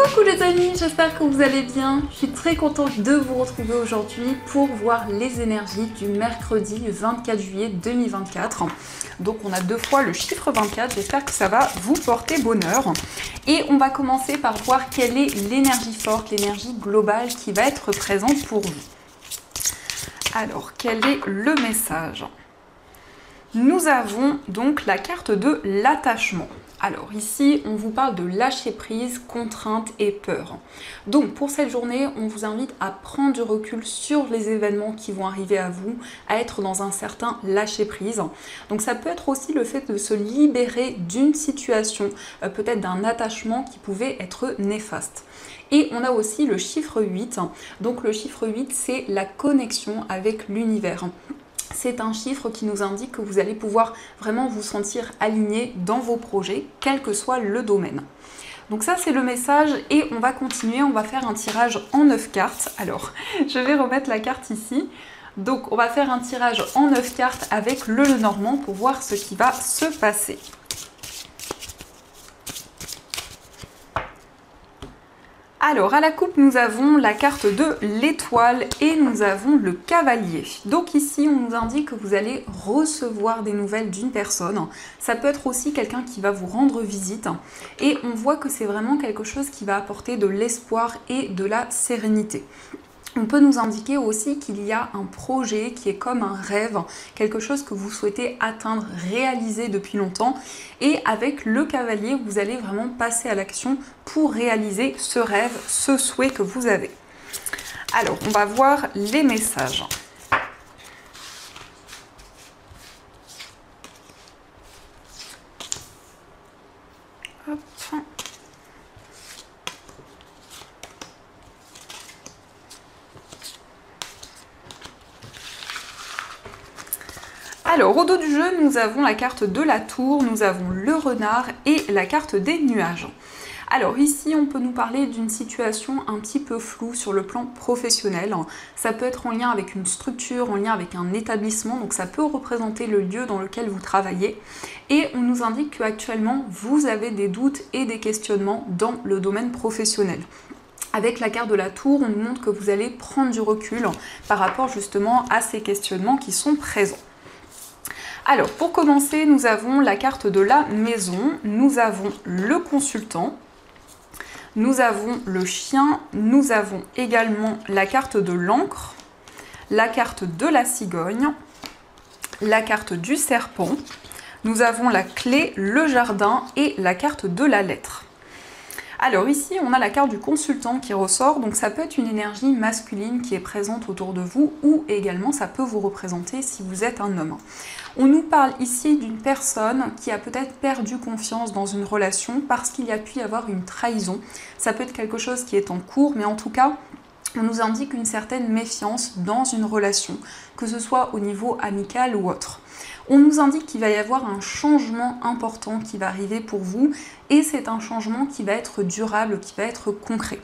Coucou les amis, j'espère que vous allez bien. Je suis très contente de vous retrouver aujourd'hui pour voir les énergies du mercredi 24 juillet 2024. Donc on a deux fois le chiffre 24, j'espère que ça va vous porter bonheur. Et on va commencer par voir quelle est l'énergie forte, l'énergie globale qui va être présente pour vous. Alors, quel est le message ? Nous avons donc la carte de l'attachement. Alors ici, on vous parle de lâcher prise, contrainte et peur. Donc pour cette journée, on vous invite à prendre du recul sur les événements qui vont arriver à vous, à être dans un certain lâcher prise. Donc ça peut être aussi le fait de se libérer d'une situation, peut-être d'un attachement qui pouvait être néfaste. Et on a aussi le chiffre 8. Donc le chiffre 8, c'est la connexion avec l'univers. C'est un chiffre qui nous indique que vous allez pouvoir vraiment vous sentir aligné dans vos projets, quel que soit le domaine. Donc ça, c'est le message et on va continuer, on va faire un tirage en 9 cartes. Alors, je vais remettre la carte ici. Donc, on va faire un tirage en 9 cartes avec le Lenormand pour voir ce qui va se passer. Alors, à la coupe, nous avons la carte de l'étoile et nous avons le cavalier. Donc ici, on nous indique que vous allez recevoir des nouvelles d'une personne. Ça peut être aussi quelqu'un qui va vous rendre visite. Et on voit que c'est vraiment quelque chose qui va apporter de l'espoir et de la sérénité. On peut nous indiquer aussi qu'il y a un projet qui est comme un rêve, quelque chose que vous souhaitez atteindre, réaliser depuis longtemps. Et avec le cavalier, vous allez vraiment passer à l'action pour réaliser ce rêve, ce souhait que vous avez. Alors, on va voir les messages. Hop. Alors, au dos du jeu, nous avons la carte de la tour, nous avons le renard et la carte des nuages. Alors ici, on peut nous parler d'une situation un petit peu floue sur le plan professionnel. Ça peut être en lien avec une structure, en lien avec un établissement, donc ça peut représenter le lieu dans lequel vous travaillez. Et on nous indique qu'actuellement, vous avez des doutes et des questionnements dans le domaine professionnel. Avec la carte de la tour, on nous montre que vous allez prendre du recul par rapport justement à ces questionnements qui sont présents. Alors, pour commencer, nous avons la carte de la maison, nous avons le consultant, nous avons le chien, nous avons également la carte de l'encre, la carte de la cigogne, la carte du serpent, nous avons la clé, le jardin et la carte de la lettre. Alors ici, on a la carte du consultant qui ressort, donc ça peut être une énergie masculine qui est présente autour de vous ou également ça peut vous représenter si vous êtes un homme. On nous parle ici d'une personne qui a peut-être perdu confiance dans une relation parce qu'il y a pu y avoir une trahison. Ça peut être quelque chose qui est en cours, mais en tout cas, on nous indique une certaine méfiance dans une relation, que ce soit au niveau amical ou autre. On nous indique qu'il va y avoir un changement important qui va arriver pour vous et c'est un changement qui va être durable, qui va être concret.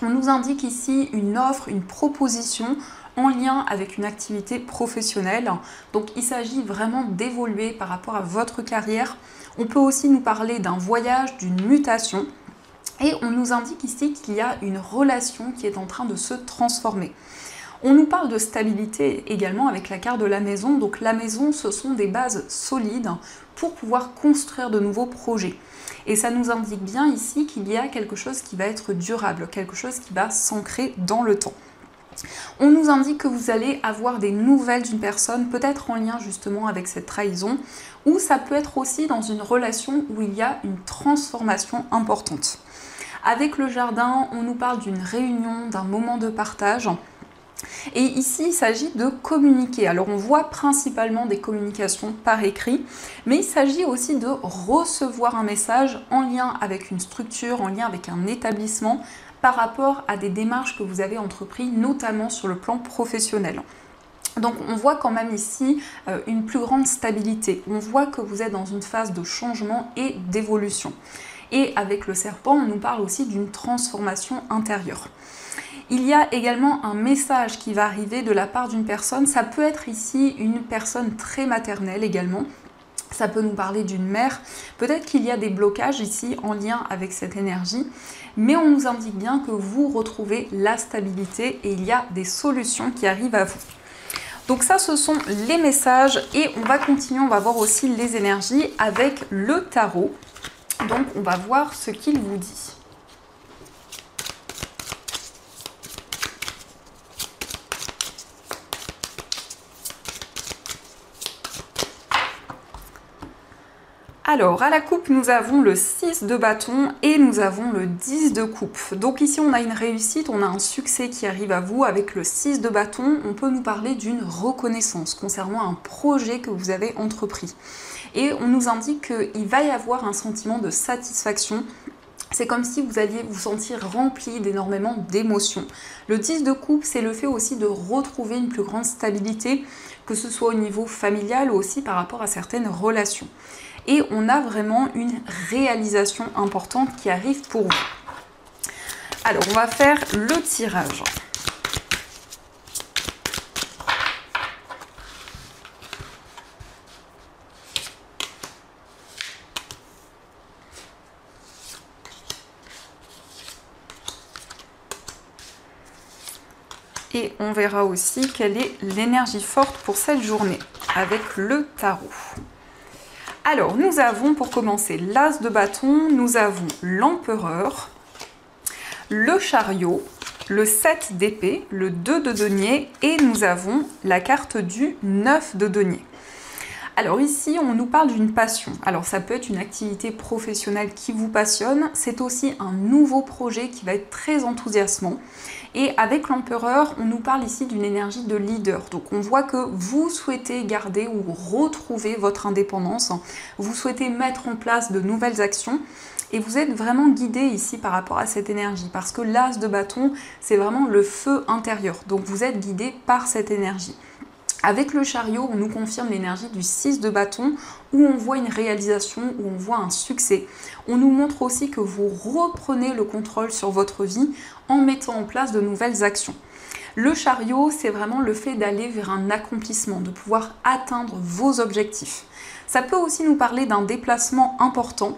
On nous indique ici une offre, une proposition en lien avec une activité professionnelle. Donc il s'agit vraiment d'évoluer par rapport à votre carrière. On peut aussi nous parler d'un voyage, d'une mutation. Et on nous indique ici qu'il y a une relation qui est en train de se transformer. On nous parle de stabilité également avec la carte de la maison. Donc la maison, ce sont des bases solides pour pouvoir construire de nouveaux projets. Et ça nous indique bien ici qu'il y a quelque chose qui va être durable, quelque chose qui va s'ancrer dans le temps. On nous indique que vous allez avoir des nouvelles d'une personne, peut-être en lien justement avec cette trahison, ou ça peut être aussi dans une relation où il y a une transformation importante. Avec le jardin, on nous parle d'une réunion, d'un moment de partage. Et ici, il s'agit de communiquer. Alors, on voit principalement des communications par écrit, mais il s'agit aussi de recevoir un message en lien avec une structure, en lien avec un établissement, par rapport à des démarches que vous avez entreprises, notamment sur le plan professionnel. Donc on voit quand même ici une plus grande stabilité. On voit que vous êtes dans une phase de changement et d'évolution. Et avec le serpent, on nous parle aussi d'une transformation intérieure. Il y a également un message qui va arriver de la part d'une personne. Ça peut être ici une personne très maternelle également. Ça peut nous parler d'une mère. Peut-être qu'il y a des blocages ici en lien avec cette énergie, mais on nous indique bien que vous retrouvez la stabilité et il y a des solutions qui arrivent à vous. Donc ça, ce sont les messages et on va continuer, on va voir aussi les énergies avec le tarot. Donc on va voir ce qu'il vous dit. Alors, à la coupe, nous avons le 6 de bâton et nous avons le 10 de coupe. Donc ici, on a une réussite, on a un succès qui arrive à vous. Avec le 6 de bâton, on peut nous parler d'une reconnaissance concernant un projet que vous avez entrepris. Et on nous indique qu'il va y avoir un sentiment de satisfaction. C'est comme si vous alliez vous sentir rempli d'énormément d'émotions. Le 10 de coupe, c'est le fait aussi de retrouver une plus grande stabilité, que ce soit au niveau familial ou aussi par rapport à certaines relations. Et on a vraiment une réalisation importante qui arrive pour vous. Alors, on va faire le tirage. Et on verra aussi quelle est l'énergie forte pour cette journée avec le tarot. Alors, nous avons pour commencer l'As de bâton, nous avons l'Empereur, le Chariot, le 7 d'épée, le 2 de denier et nous avons la carte du 9 de denier. Alors ici, on nous parle d'une passion. Alors ça peut être une activité professionnelle qui vous passionne, c'est aussi un nouveau projet qui va être très enthousiasmant. Et avec l'Empereur, on nous parle ici d'une énergie de leader. Donc on voit que vous souhaitez garder ou retrouver votre indépendance, vous souhaitez mettre en place de nouvelles actions et vous êtes vraiment guidé ici par rapport à cette énergie parce que l'As de bâton, c'est vraiment le feu intérieur. Donc vous êtes guidé par cette énergie. Avec le Chariot, on nous confirme l'énergie du 6 de bâton où on voit une réalisation, où on voit un succès. On nous montre aussi que vous reprenez le contrôle sur votre vie en mettant en place de nouvelles actions. Le Chariot, c'est vraiment le fait d'aller vers un accomplissement, de pouvoir atteindre vos objectifs. Ça peut aussi nous parler d'un déplacement important.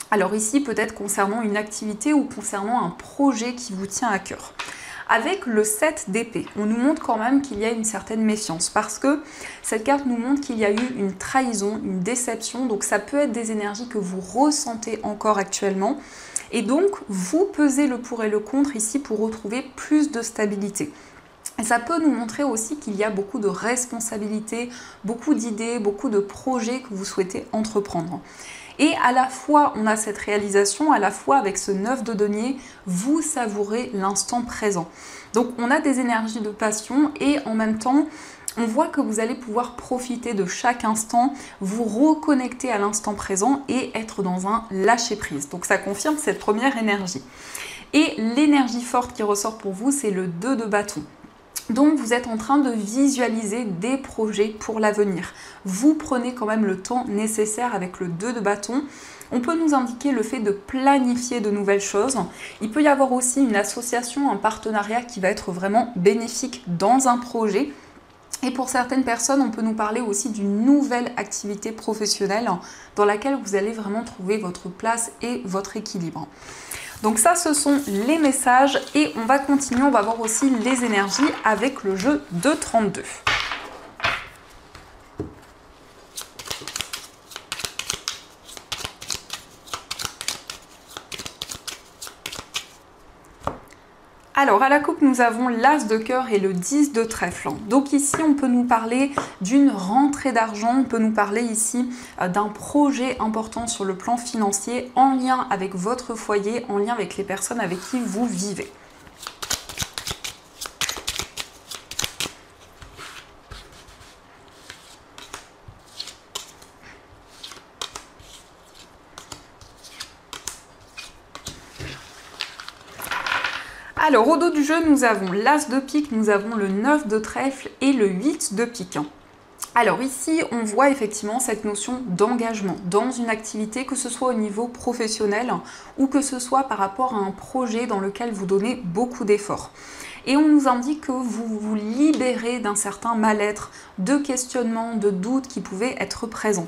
Alors ici, peut-être concernant une activité ou concernant un projet qui vous tient à cœur. Avec le 7 d'épée, on nous montre quand même qu'il y a une certaine méfiance parce que cette carte nous montre qu'il y a eu une trahison, une déception, donc ça peut être des énergies que vous ressentez encore actuellement et donc vous pesez le pour et le contre ici pour retrouver plus de stabilité. Et ça peut nous montrer aussi qu'il y a beaucoup de responsabilités, beaucoup d'idées, beaucoup de projets que vous souhaitez entreprendre. Et à la fois, on a cette réalisation, à la fois avec ce 9 de denier, vous savourez l'instant présent. Donc on a des énergies de passion et en même temps, on voit que vous allez pouvoir profiter de chaque instant, vous reconnecter à l'instant présent et être dans un lâcher-prise. Donc ça confirme cette première énergie. Et l'énergie forte qui ressort pour vous, c'est le 2 de bâton. Donc vous êtes en train de visualiser des projets pour l'avenir. Vous prenez quand même le temps nécessaire avec le 2 de bâton. On peut nous indiquer le fait de planifier de nouvelles choses. Il peut y avoir aussi une association, un partenariat qui va être vraiment bénéfique dans un projet. Et pour certaines personnes, on peut nous parler aussi d'une nouvelle activité professionnelle dans laquelle vous allez vraiment trouver votre place et votre équilibre. Donc ça, ce sont les messages et on va continuer, on va voir aussi les énergies avec le jeu de 32. Alors à la coupe, nous avons l'As de cœur et le 10 de trèfle. Donc ici, on peut nous parler d'une rentrée d'argent, on peut nous parler ici d'un projet important sur le plan financier en lien avec votre foyer, en lien avec les personnes avec qui vous vivez. Alors, au dos du jeu, nous avons l'As de pique, nous avons le 9 de trèfle et le 8 de pique. Alors ici, on voit effectivement cette notion d'engagement dans une activité, que ce soit au niveau professionnel ou que ce soit par rapport à un projet dans lequel vous donnez beaucoup d'efforts. Et on nous indique que vous vous libérez d'un certain mal-être, de questionnements, de doutes qui pouvaient être présents.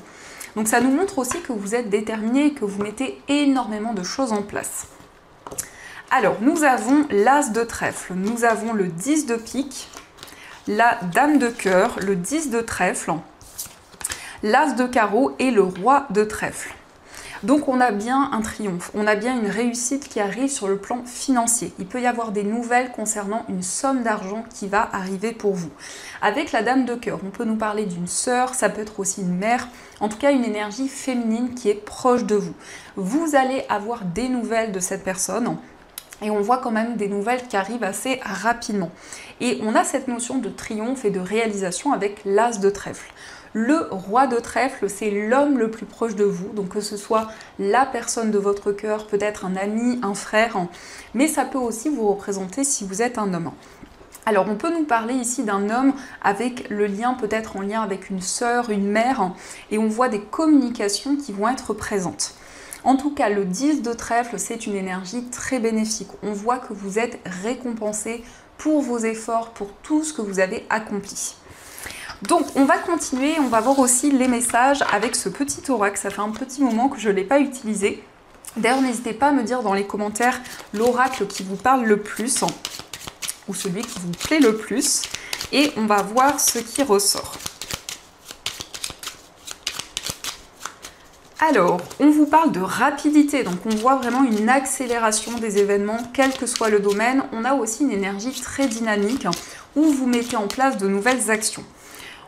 Donc ça nous montre aussi que vous êtes déterminé et que vous mettez énormément de choses en place. Alors, nous avons l'As de trèfle, nous avons le 10 de pique, la Dame de cœur, le 10 de trèfle, l'As de carreau et le Roi de trèfle. Donc on a bien un triomphe, on a bien une réussite qui arrive sur le plan financier. Il peut y avoir des nouvelles concernant une somme d'argent qui va arriver pour vous. Avec la Dame de cœur, on peut nous parler d'une sœur, ça peut être aussi une mère, en tout cas une énergie féminine qui est proche de vous. Vous allez avoir des nouvelles de cette personne. Et on voit quand même des nouvelles qui arrivent assez rapidement. Et on a cette notion de triomphe et de réalisation avec l'As de trèfle. Le Roi de trèfle, c'est l'homme le plus proche de vous, donc que ce soit la personne de votre cœur, peut-être un ami, un frère, mais ça peut aussi vous représenter si vous êtes un homme. Alors on peut nous parler ici d'un homme avec le lien peut-être en lien avec une sœur, une mère, et on voit des communications qui vont être présentes. En tout cas, le 10 de trèfle, c'est une énergie très bénéfique. On voit que vous êtes récompensé pour vos efforts, pour tout ce que vous avez accompli. Donc, on va continuer, on va voir aussi les messages avec ce petit oracle. Ça fait un petit moment que je ne l'ai pas utilisé. D'ailleurs, n'hésitez pas à me dire dans les commentaires l'oracle qui vous parle le plus ou celui qui vous plaît le plus. Et on va voir ce qui ressort. Alors, on vous parle de rapidité, donc on voit vraiment une accélération des événements, quel que soit le domaine. On a aussi une énergie très dynamique où vous mettez en place de nouvelles actions.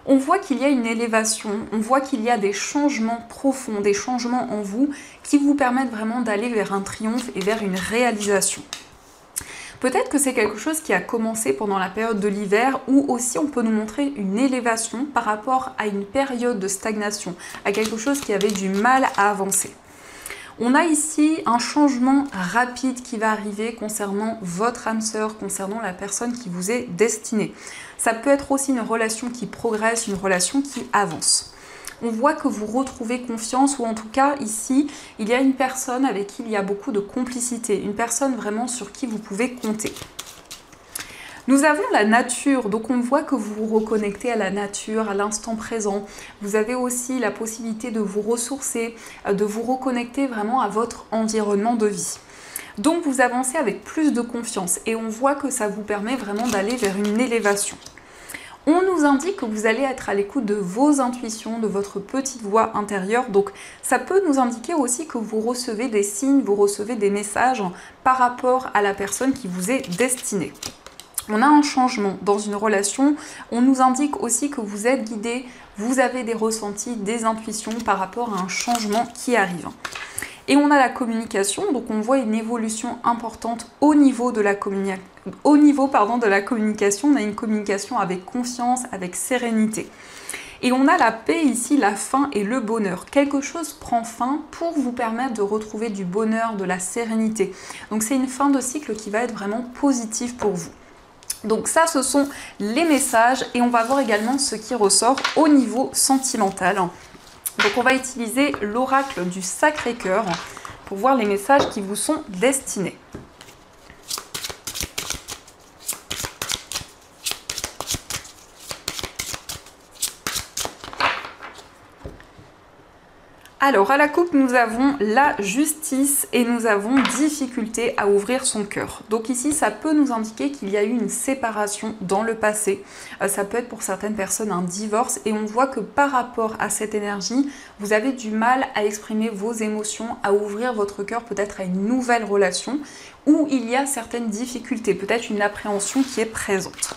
On voit qu'il y a une élévation, on voit qu'il y a des changements profonds, des changements en vous qui vous permettent vraiment d'aller vers un triomphe et vers une réalisation. Peut-être que c'est quelque chose qui a commencé pendant la période de l'hiver ou aussi on peut nous montrer une élévation par rapport à une période de stagnation, à quelque chose qui avait du mal à avancer. On a ici un changement rapide qui va arriver concernant votre âme sœur, concernant la personne qui vous est destinée. Ça peut être aussi une relation qui progresse, une relation qui avance. On voit que vous retrouvez confiance ou en tout cas ici, il y a une personne avec qui il y a beaucoup de complicité, une personne vraiment sur qui vous pouvez compter. Nous avons la nature, donc on voit que vous vous reconnectez à la nature, à l'instant présent. Vous avez aussi la possibilité de vous ressourcer, de vous reconnecter vraiment à votre environnement de vie. Donc vous avancez avec plus de confiance et on voit que ça vous permet vraiment d'aller vers une élévation. On nous indique que vous allez être à l'écoute de vos intuitions, de votre petite voix intérieure. Donc ça peut nous indiquer aussi que vous recevez des signes, vous recevez des messages par rapport à la personne qui vous est destinée. On a un changement dans une relation. On nous indique aussi que vous êtes guidé, vous avez des ressentis, des intuitions par rapport à un changement qui arrive. Et on a la communication, donc on voit une évolution importante au niveau de la communication. On a une communication avec confiance, avec sérénité. Et on a la paix ici, la fin et le bonheur. Quelque chose prend fin pour vous permettre de retrouver du bonheur, de la sérénité. Donc c'est une fin de cycle qui va être vraiment positive pour vous. Donc ça, ce sont les messages et on va voir également ce qui ressort au niveau sentimental. Donc on va utiliser l'oracle du Sacré-Cœur pour voir les messages qui vous sont destinés. Alors à la coupe, nous avons la justice et nous avons difficulté à ouvrir son cœur. Donc ici, ça peut nous indiquer qu'il y a eu une séparation dans le passé. Ça peut être pour certaines personnes un divorce et on voit que par rapport à cette énergie, vous avez du mal à exprimer vos émotions, à ouvrir votre cœur peut-être à une nouvelle relation où il y a certaines difficultés, peut-être une appréhension qui est présente.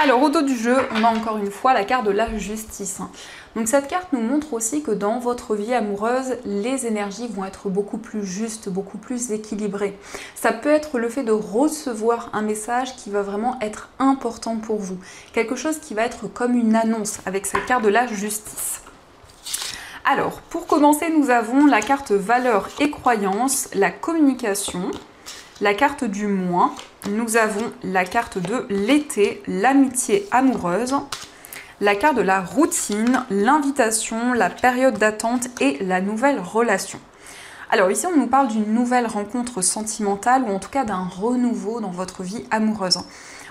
Alors au dos du jeu, on a encore une fois la carte de la justice. Donc cette carte nous montre aussi que dans votre vie amoureuse, les énergies vont être beaucoup plus justes, beaucoup plus équilibrées. Ça peut être le fait de recevoir un message qui va vraiment être important pour vous. Quelque chose qui va être comme une annonce avec cette carte de la justice. Alors, pour commencer, nous avons la carte valeurs et croyances, la communication, la carte du moins, nous avons la carte de l'été, l'amitié amoureuse, la carte de la routine, l'invitation, la période d'attente et la nouvelle relation. Alors ici, on nous parle d'une nouvelle rencontre sentimentale ou en tout cas d'un renouveau dans votre vie amoureuse.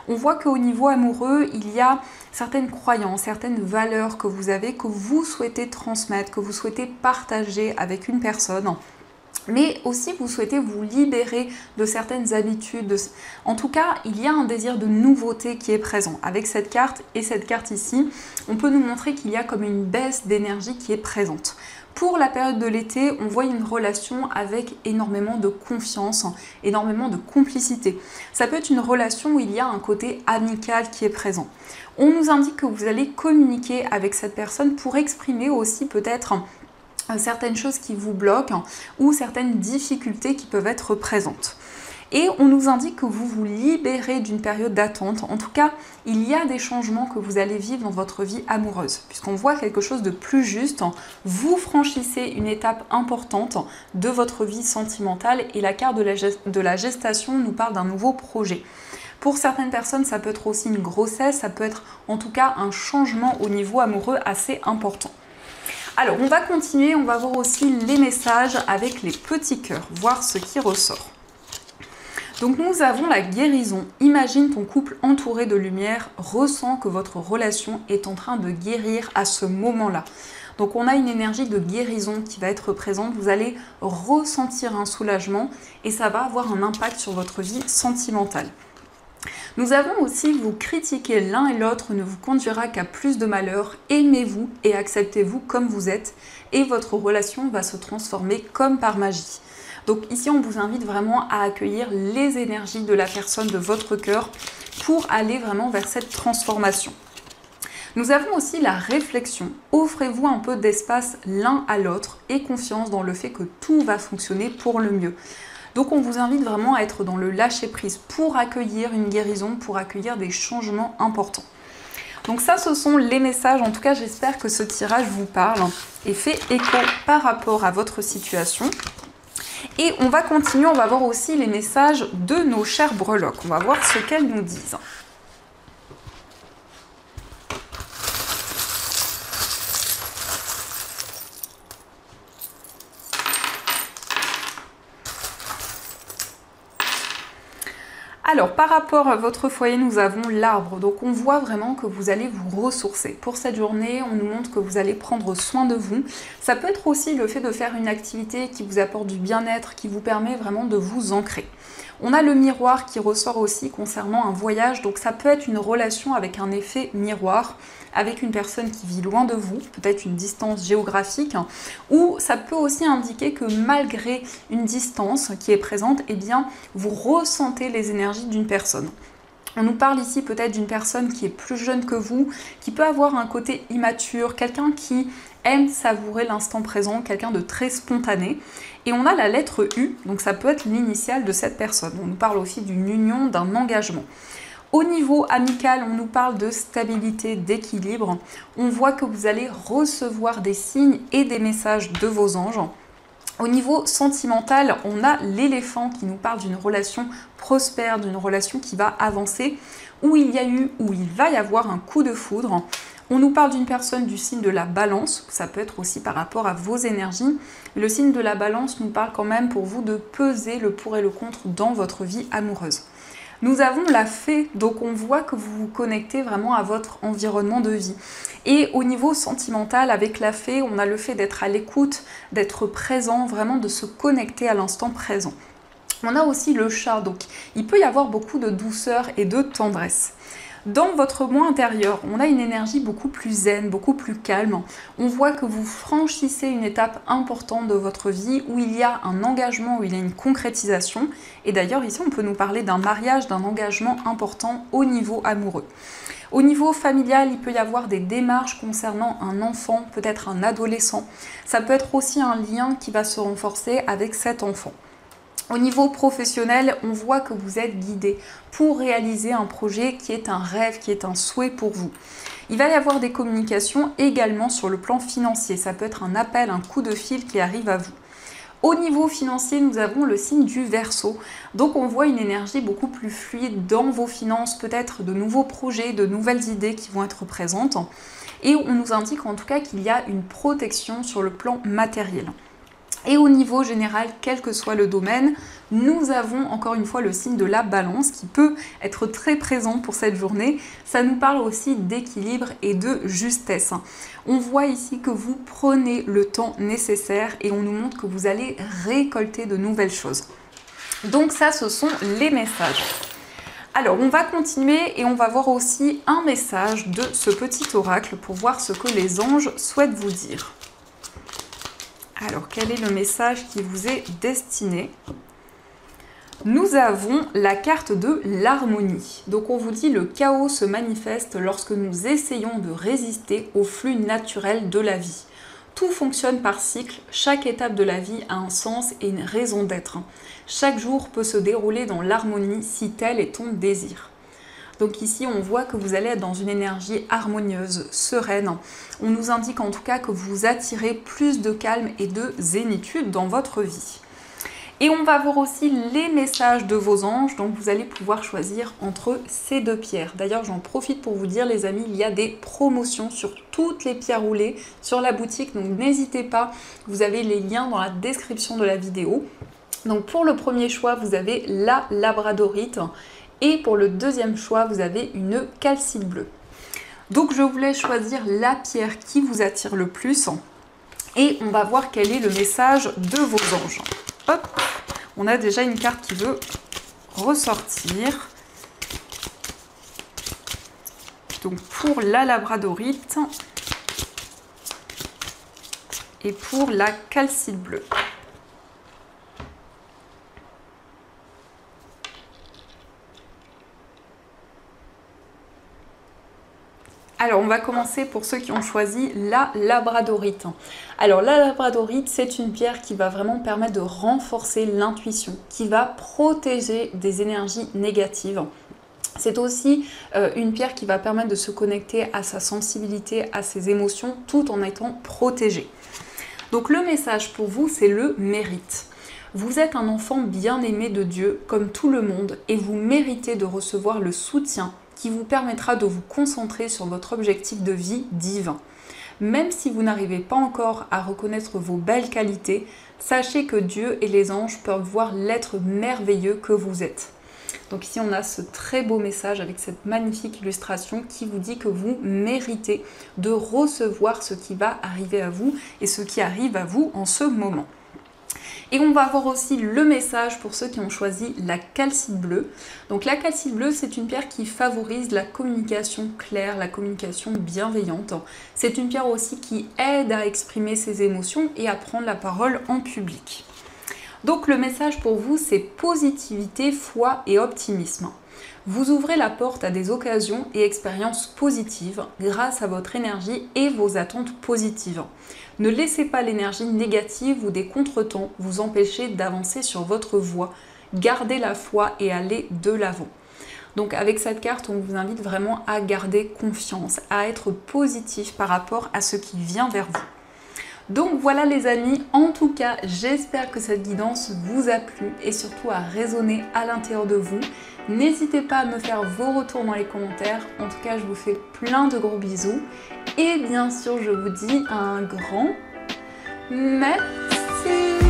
On voit qu'au niveau amoureux, il y a certaines croyances, certaines valeurs que vous avez, que vous souhaitez transmettre, que vous souhaitez partager avec une personne. Mais aussi, vous souhaitez vous libérer de certaines habitudes. En tout cas, il y a un désir de nouveauté qui est présent. Avec cette carte et cette carte ici, on peut nous montrer qu'il y a comme une baisse d'énergie qui est présente. Pour la période de l'été, on voit une relation avec énormément de confiance, énormément de complicité. Ça peut être une relation où il y a un côté amical qui est présent. On nous indique que vous allez communiquer avec cette personne pour exprimer aussi peut-être certaines choses qui vous bloquent ou certaines difficultés qui peuvent être présentes. Et on nous indique que vous vous libérez d'une période d'attente. En tout cas, il y a des changements que vous allez vivre dans votre vie amoureuse. Puisqu'on voit quelque chose de plus juste, vous franchissez une étape importante de votre vie sentimentale et la carte de la gestation nous parle d'un nouveau projet. Pour certaines personnes, ça peut être aussi une grossesse, ça peut être en tout cas un changement au niveau amoureux assez important. Alors, on va continuer, on va voir aussi les messages avec les petits cœurs, voir ce qui ressort. Donc nous avons la guérison. Imagine ton couple entouré de lumière, ressens que votre relation est en train de guérir à ce moment-là. Donc on a une énergie de guérison qui va être présente, vous allez ressentir un soulagement et ça va avoir un impact sur votre vie sentimentale. Nous avons aussi vous critiquer l'un et l'autre ne vous conduira qu'à plus de malheur. Aimez-vous et acceptez-vous comme vous êtes et votre relation va se transformer comme par magie. Donc ici, on vous invite vraiment à accueillir les énergies de la personne de votre cœur pour aller vraiment vers cette transformation. Nous avons aussi la réflexion. Offrez-vous un peu d'espace l'un à l'autre et confiance dans le fait que tout va fonctionner pour le mieux. Donc on vous invite vraiment à être dans le lâcher-prise pour accueillir une guérison, pour accueillir des changements importants. Donc ça, ce sont les messages. En tout cas, j'espère que ce tirage vous parle et fait écho par rapport à votre situation. Et on va continuer, on va voir aussi les messages de nos chères breloques. On va voir ce qu'elles nous disent. Alors, par rapport à votre foyer, nous avons l'arbre. Donc, on voit vraiment que vous allez vous ressourcer. Pour cette journée, on nous montre que vous allez prendre soin de vous. Ça peut être aussi le fait de faire une activité qui vous apporte du bien-être, qui vous permet vraiment de vous ancrer. On a le miroir qui ressort aussi concernant un voyage. Donc, ça peut être une relation avec un effet miroir, avec une personne qui vit loin de vous, peut-être une distance géographique, ou ça peut aussi indiquer que malgré une distance qui est présente, eh bien, vous ressentez les énergies d'une personne. On nous parle ici peut-être d'une personne qui est plus jeune que vous, qui peut avoir un côté immature, quelqu'un qui aime savourer l'instant présent, quelqu'un de très spontané. Et on a la lettre U, donc ça peut être l'initiale de cette personne. On nous parle aussi d'une union, d'un engagement. Au niveau amical, on nous parle de stabilité, d'équilibre. On voit que vous allez recevoir des signes et des messages de vos anges. Au niveau sentimental, on a l'éléphant qui nous parle d'une relation prospère, d'une relation qui va avancer, où il y a eu, où il va y avoir un coup de foudre. On nous parle d'une personne du signe de la balance, ça peut être aussi par rapport à vos énergies. Le signe de la balance nous parle quand même pour vous de peser le pour et le contre dans votre vie amoureuse. Nous avons la fée, donc on voit que vous vous connectez vraiment à votre environnement de vie. Et au niveau sentimental, avec la fée, on a le fait d'être à l'écoute, d'être présent, vraiment de se connecter à l'instant présent. On a aussi le chat, donc il peut y avoir beaucoup de douceur et de tendresse. Dans votre moi intérieur, on a une énergie beaucoup plus zen, beaucoup plus calme. On voit que vous franchissez une étape importante de votre vie où il y a un engagement, où il y a une concrétisation. Et d'ailleurs, ici, on peut nous parler d'un mariage, d'un engagement important au niveau amoureux. Au niveau familial, il peut y avoir des démarches concernant un enfant, peut-être un adolescent. Ça peut être aussi un lien qui va se renforcer avec cet enfant. Au niveau professionnel, on voit que vous êtes guidé pour réaliser un projet qui est un rêve, qui est un souhait pour vous. Il va y avoir des communications également sur le plan financier. Ça peut être un appel, un coup de fil qui arrive à vous. Au niveau financier, nous avons le signe du Verseau. Donc on voit une énergie beaucoup plus fluide dans vos finances, peut-être de nouveaux projets, de nouvelles idées qui vont être présentes. Et on nous indique en tout cas qu'il y a une protection sur le plan matériel. Et au niveau général, quel que soit le domaine, nous avons encore une fois le signe de la Balance qui peut être très présent pour cette journée. Ça nous parle aussi d'équilibre et de justesse. On voit ici que vous prenez le temps nécessaire et on nous montre que vous allez récolter de nouvelles choses. Donc ça, ce sont les messages. Alors, on va continuer et on va voir aussi un message de ce petit oracle pour voir ce que les anges souhaitent vous dire. Alors, quel est le message qui vous est destiné? Nous avons la carte de l'harmonie. Donc, on vous dit le chaos se manifeste lorsque nous essayons de résister au flux naturel de la vie. Tout fonctionne par cycle, chaque étape de la vie a un sens et une raison d'être. Chaque jour peut se dérouler dans l'harmonie si tel est ton désir. Donc ici, on voit que vous allez être dans une énergie harmonieuse, sereine. On nous indique en tout cas que vous attirez plus de calme et de zénitude dans votre vie. Et on va voir aussi les messages de vos anges, donc vous allez pouvoir choisir entre ces deux pierres. D'ailleurs, j'en profite pour vous dire, les amis, il y a des promotions sur toutes les pierres roulées sur la boutique, donc n'hésitez pas, vous avez les liens dans la description de la vidéo. Donc pour le premier choix, vous avez la labradorite. Et pour le deuxième choix, vous avez une calcite bleue. Donc je voulais choisir la pierre qui vous attire le plus. Et on va voir quel est le message de vos anges. Hop, on a déjà une carte qui veut ressortir. Donc pour la labradorite et pour la calcite bleue. Alors, on va commencer pour ceux qui ont choisi la labradorite. Alors, la labradorite, c'est une pierre qui va vraiment permettre de renforcer l'intuition, qui va protéger des énergies négatives. C'est aussi une pierre qui va permettre de se connecter à sa sensibilité, à ses émotions, tout en étant protégé. Donc, le message pour vous, c'est le mérite. Vous êtes un enfant bien aimé de Dieu, comme tout le monde, et vous méritez de recevoir le soutien qui vous permettra de vous concentrer sur votre objectif de vie divin. Même si vous n'arrivez pas encore à reconnaître vos belles qualités, sachez que Dieu et les anges peuvent voir l'être merveilleux que vous êtes. Donc ici on a ce très beau message avec cette magnifique illustration qui vous dit que vous méritez de recevoir ce qui va arriver à vous et ce qui arrive à vous en ce moment. Et on va avoir aussi le message pour ceux qui ont choisi la calcite bleue. Donc la calcite bleue, c'est une pierre qui favorise la communication claire, la communication bienveillante. C'est une pierre aussi qui aide à exprimer ses émotions et à prendre la parole en public. Donc le message pour vous, c'est positivité, foi et optimisme. Vous ouvrez la porte à des occasions et expériences positives grâce à votre énergie et vos attentes positives. Ne laissez pas l'énergie négative ou des contretemps vous empêcher d'avancer sur votre voie. Gardez la foi et allez de l'avant. Donc avec cette carte, on vous invite vraiment à garder confiance, à être positif par rapport à ce qui vient vers vous. Donc voilà les amis, en tout cas j'espère que cette guidance vous a plu et surtout a résonné à l'intérieur de vous. N'hésitez pas à me faire vos retours dans les commentaires, en tout cas je vous fais plein de gros bisous et bien sûr je vous dis un grand merci.